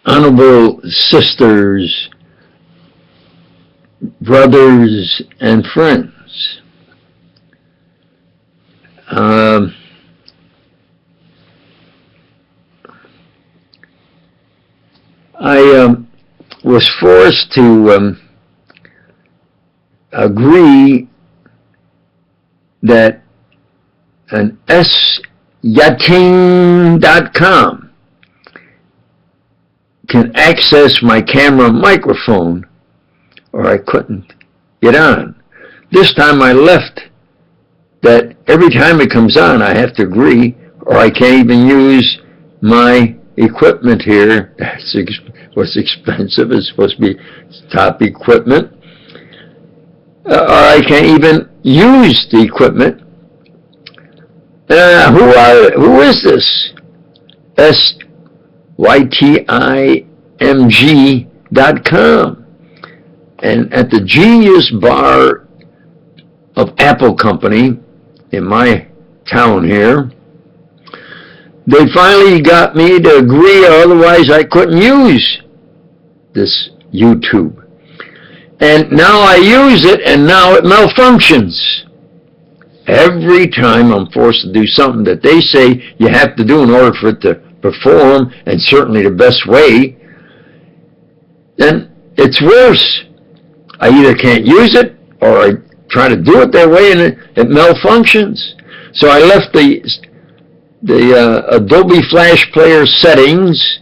honorable sisters, brothers, and friends. I was forced to agree that an syating.com can access my camera microphone, or I couldn't get on. This time I left that every time it comes on I have to agree, or I can't even use my equipment here. That's what's expensive. It's supposed to be top equipment. Or I can't even use the equipment. Who is this? syating.com. And at the Genius Bar of Apple Company in my town here, they finally got me to agree, otherwise I couldn't use this YouTube. And now I use it, and now it malfunctions. Every time I'm forced to do something that they say you have to do in order for it to perform, and certainly the best way, then it's worse. I either can't use it, or I try to do it their way, and it malfunctions. So I left the Adobe Flash Player settings,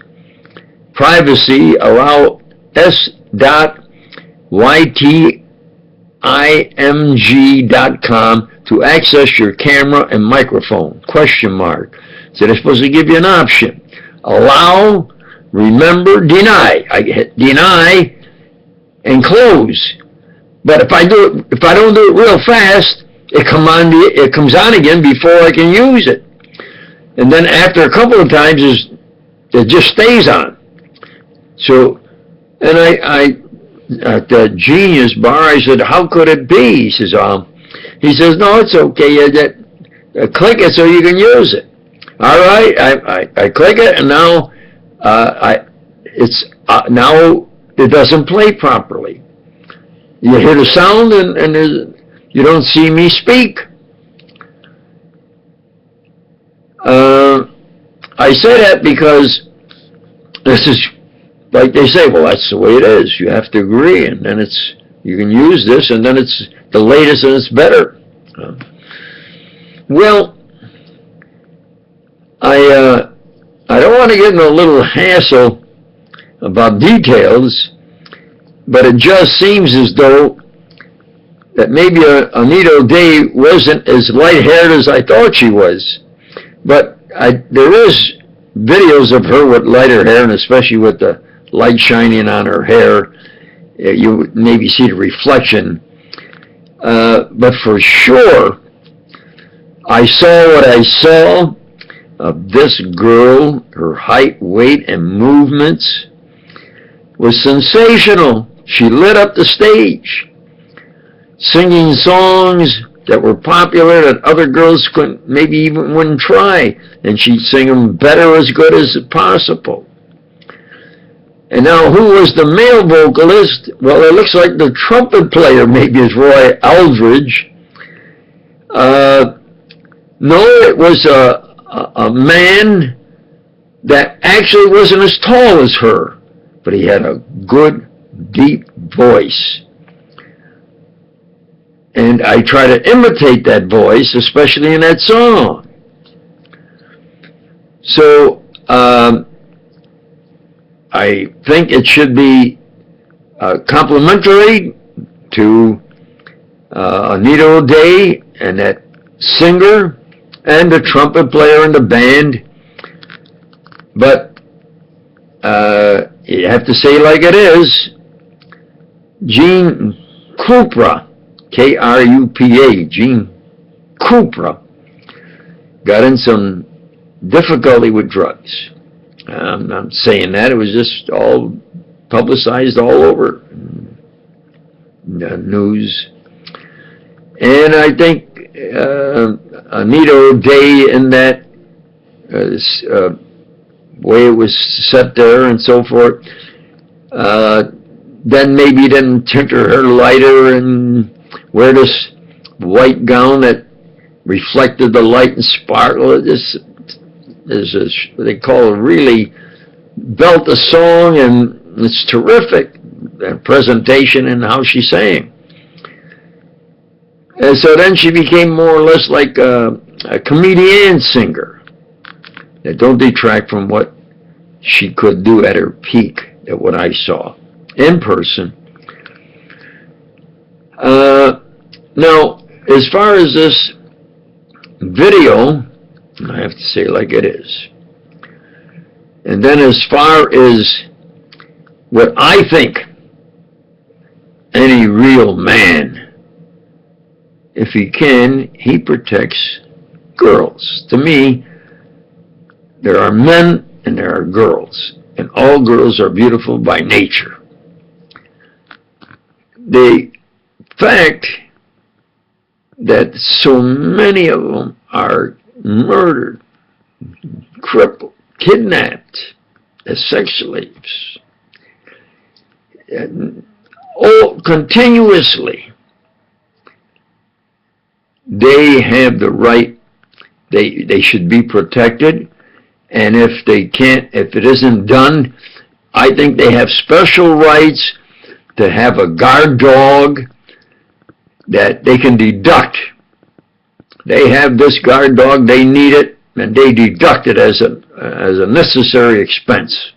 privacy, allow syating.com to access your camera and microphone, ? So they're supposed to give you an option. Allow, remember, deny. I hit deny and close. But if I don't do it real fast, it comes on again before I can use it. And then after a couple of times, it just stays on. So, and I at the Genius Bar, I said, how could it be? He says, no, it's okay. Click it so you can use it. All right, I click it, and now now it doesn't play properly. You hear the sound, and you don't see me speak. I say that because this is, like they say, well, that's the way it is. You have to agree, and then you can use this, and then it's the latest and it's better. Well, I don't want to get in a little hassle about details, but it just seems as though that maybe Anita O'Day wasn't as light-haired as I thought she was. But there is videos of her with lighter hair, and especially with the light shining on her hair, you maybe see the reflection. But for sure, I saw what I saw of this girl. Her height, weight, and movements was sensational. She lit up the stage, singing songs that were popular that other girls couldn't, maybe even wouldn't try, and she'd sing them better, as good as possible. And now, who was the male vocalist? Well, it looks like the trumpet player maybe is Roy Eldridge. No, it was a man that actually wasn't as tall as her, but he had a good, deep voice. And I try to imitate that voice, especially in that song. So, I think it should be complimentary to Anita O'Day and that singer and the trumpet player in the band. But you have to say like it is. Gene Krupa, K-R-U-P-A, Gene Krupa, got in some difficulty with drugs. I'm not saying that. It was just all publicized all over the news. And I think Anita O'Day and that way it was set there and so forth. Then maybe didn't tinter her lighter and wear this white gown that reflected the light and sparkle. This is what they call really belt a song, and it's terrific, that presentation and how she sang. And so then she became more or less like a comedian singer. That don't detract from what she could do at her peak, at what I saw in person. Now, as far as this video, I have to say it like it is. And then as far as what I think any real man, if he can, he protects girls. To me, there are men and there are girls, and all girls are beautiful by nature. The fact that so many of them are murdered, crippled, kidnapped as sex slaves, all continuously, they have the right, they should be protected, and if they can't, if it isn't done, I think they have special rights to have a guard dog that they can deduct. They have this guard dog, they need it, and they deduct it as a necessary expense.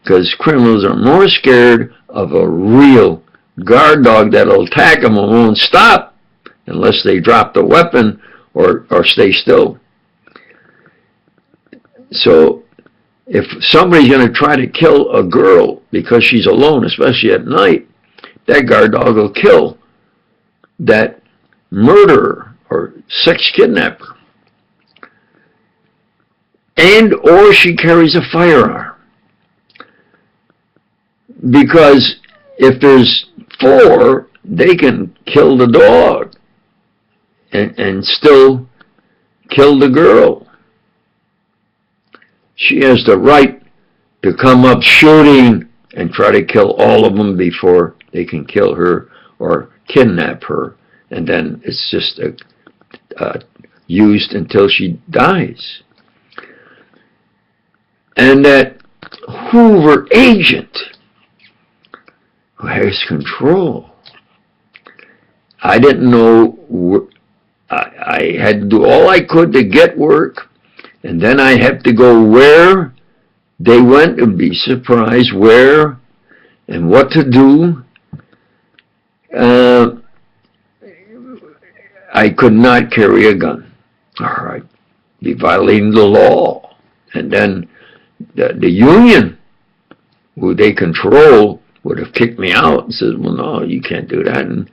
Because criminals are more scared of a real guard dog that'll attack them and won't stop unless they drop the weapon or stay still. So if somebody's going to try to kill a girl because she's alone, especially at night, that guard dog will kill that murderer or sex kidnapper. And or she carries a firearm. Because if there's 4, they can kill the dog and still kill the girl. She has the right to come up shooting and try to kill all of them before they can kill her or kidnap her, and then it's just used until she dies. And that Hoover agent who has control, I didn't know, I had to do all I could to get work, and then I had to go where they went and be surprised where and what to do. I could not carry a gun. All right, be violating the law. And then the union, who they control, would have kicked me out and said, well, no, you can't do that. And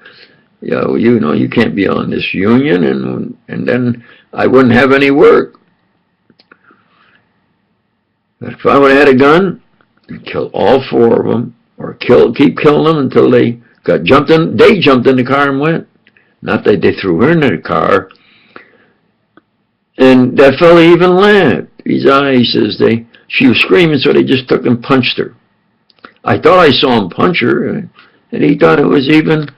you know, you can't be on this union. And then I wouldn't have any work. But if I would have had a gun, I'd kill all 4 of them, or keep killing them until they got jumped in. They jumped in the car and went. Not that they threw her into the car. And that fella even laughed. His eyes says she was screaming, so they just took and punched her. I thought I saw him punch her, and he thought it was even,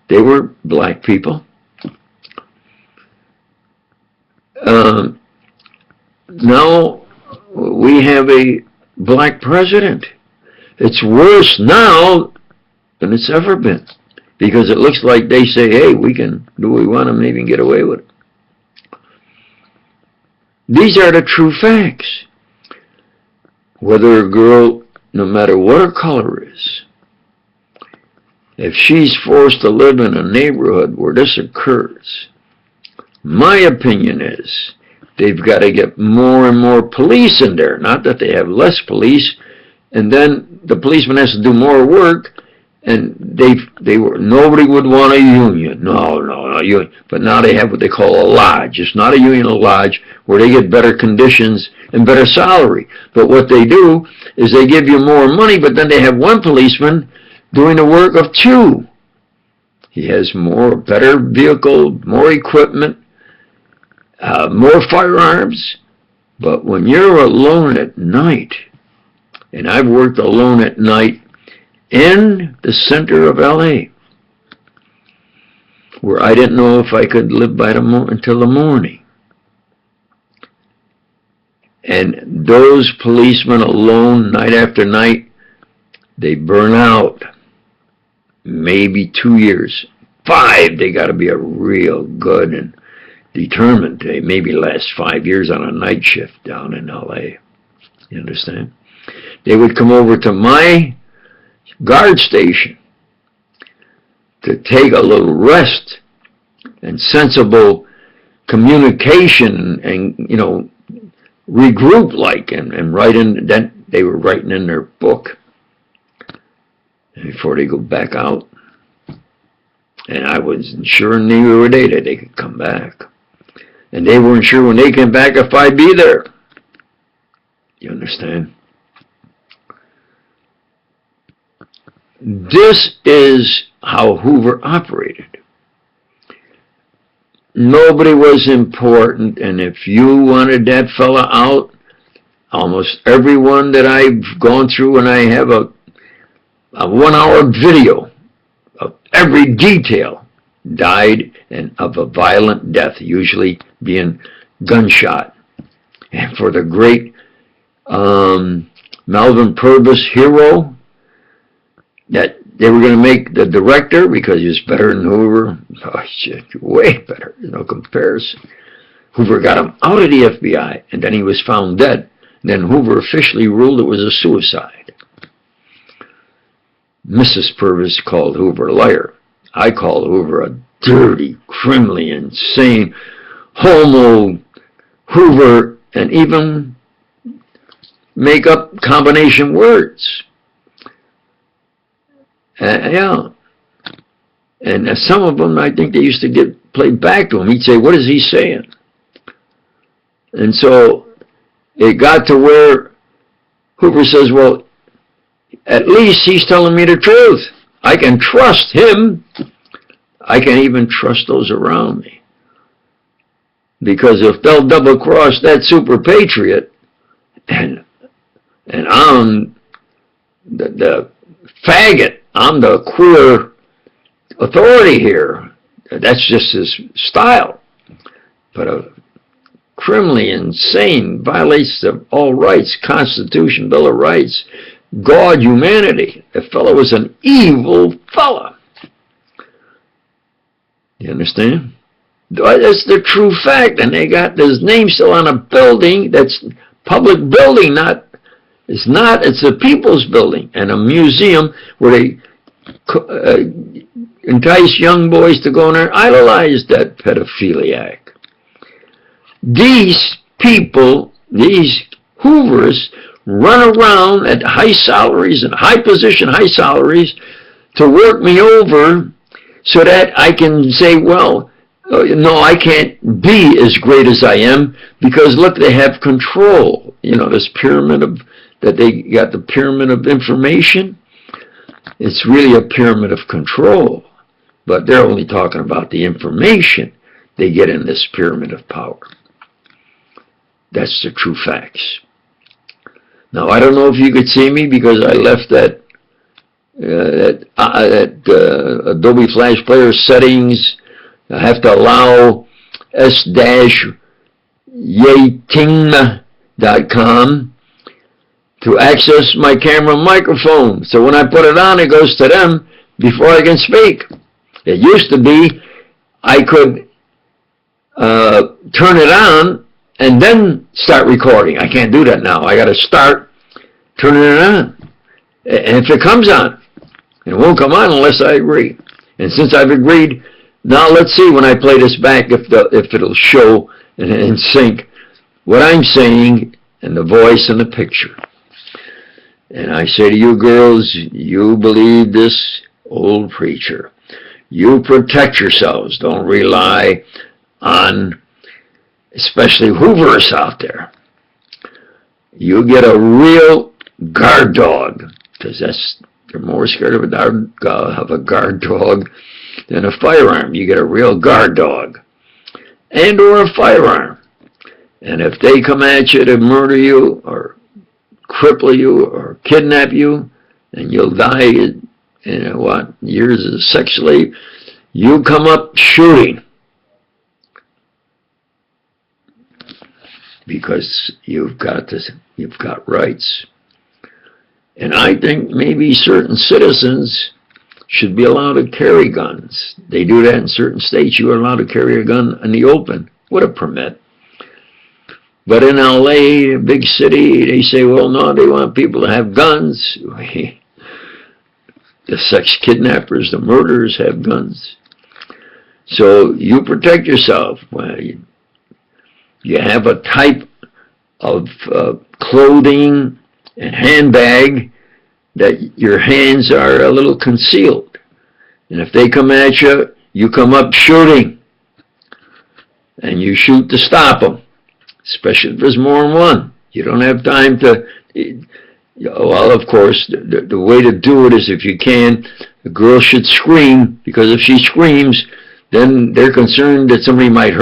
they were black people. Now we have a black president. It's worse now than it's ever been, because it looks like they say, hey, we can do what we want and maybe get away with it. These are the true facts. Whether a girl, no matter what her color is, if she's forced to live in a neighborhood where this occurs, my opinion is they've got to get more and more police in there. Not that they have less police, and then the policeman has to do more work, and nobody would want a union. No, union. But now they have what they call a lodge. It's not a union, a lodge, where they get better conditions and better salary. But what they do is they give you more money, but then they have one policeman doing the work of 2. He has better vehicle, more equipment, more firearms, But when you're alone at night, and I've worked alone at night in the center of LA, where I didn't know if I could live by until the morning. And those policemen alone, night after night, they burn out. Maybe 2 years. 5, they got to be a real good and determined. They maybe last 5 years on a night shift down in LA. You understand? They would come over to my guard station to take a little rest and sensible communication and, you know, regroup like and write in. Then they were writing in their book before they go back out. And I wasn't sure neither day that they could come back. And they weren't sure when they came back if I'd be there. You understand? This is how Hoover operated. Nobody was important, and if you wanted that fella out, almost everyone that I've gone through, and I have a 1-hour video of every detail, died of a violent death, usually being gunshot. And for the great Melvin Purvis hero, that they were going to make the director because he was better than Hoover. Oh, shit, way better, no comparison. Hoover got him out of the FBI, and then he was found dead. Then Hoover officially ruled it was a suicide. Mrs. Purvis called Hoover a liar. I called Hoover a dirty, criminally insane, homo Hoover, and even make up combination words. Yeah. And some of them, I think they used to get played back to him. He'd say, what is he saying? And so it got to where Hoover says, well, at least he's telling me the truth. I can trust him. I can even trust those around me. Because if they'll double-cross that super patriot, and I'm the faggot, I'm the queer authority here. That's just his style. But a criminally insane, violates of all rights, Constitution, Bill of Rights, God, humanity. The fellow was an evil fella. You understand? That's the true fact. And they got his name still on a building that's public building, it's a people's building and a museum where they entice young boys to go in there and idolize that pedophiliac. These people, these Hoovers, run around at high salaries and high position, high salaries to work me over so that I can say, well, no, I can't be as great as I am because, look, they have control. You know, this pyramid of, that they got the pyramid of information. It's really a pyramid of control, but they're only talking about the information they get in this pyramid of power. That's the true facts. Now, I don't know if you could see me because I left that Adobe Flash Player settings. I have to allow s-yating.com to access my camera microphone. So when I put it on, it goes to them before I can speak. It used to be I could turn it on and then start recording. I can't do that now. I got to start turning it on. And if it comes on, it won't come on unless I agree. And since I've agreed, now let's see when I play this back if it'll show and sync what I'm saying and the voice and the picture. And I say to you girls, you believe this old preacher. You protect yourselves. Don't rely on especially Hoovers out there. You get a real guard dog, because they're more scared of a guard dog than a firearm. You get a real guard dog and or a firearm. And if they come at you to murder you or cripple you or kidnap you, and you'll die in what, years as a sex slave, you come up shooting. Because you've got rights. And I think maybe certain citizens should be allowed to carry guns. They do that in certain states. You are allowed to carry a gun in the open with a permit. But in LA, a big city, they say, well, no, they want people to have guns. The sex kidnappers, the murderers have guns. So you protect yourself. Well, you have a type of clothing and handbag that your hands are a little concealed. And if they come at you, you come up shooting. And you shoot to stop them, especially if there's more than one. You don't have time to, well, of course, the way to do it is, if you can, the girl should scream, because if she screams, then they're concerned that somebody might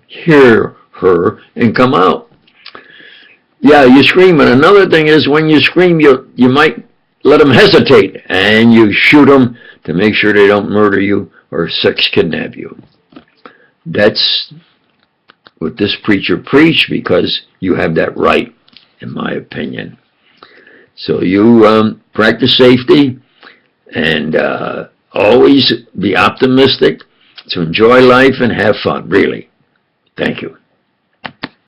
hear her and come out. Yeah, you scream. And another thing is, when you scream, you might let them hesitate, and you shoot them to make sure they don't murder you or sex kidnap you. That's what this preacher preached, because you have that right, in my opinion. So you practice safety, and always be optimistic, to enjoy life and have fun, really. Thank you.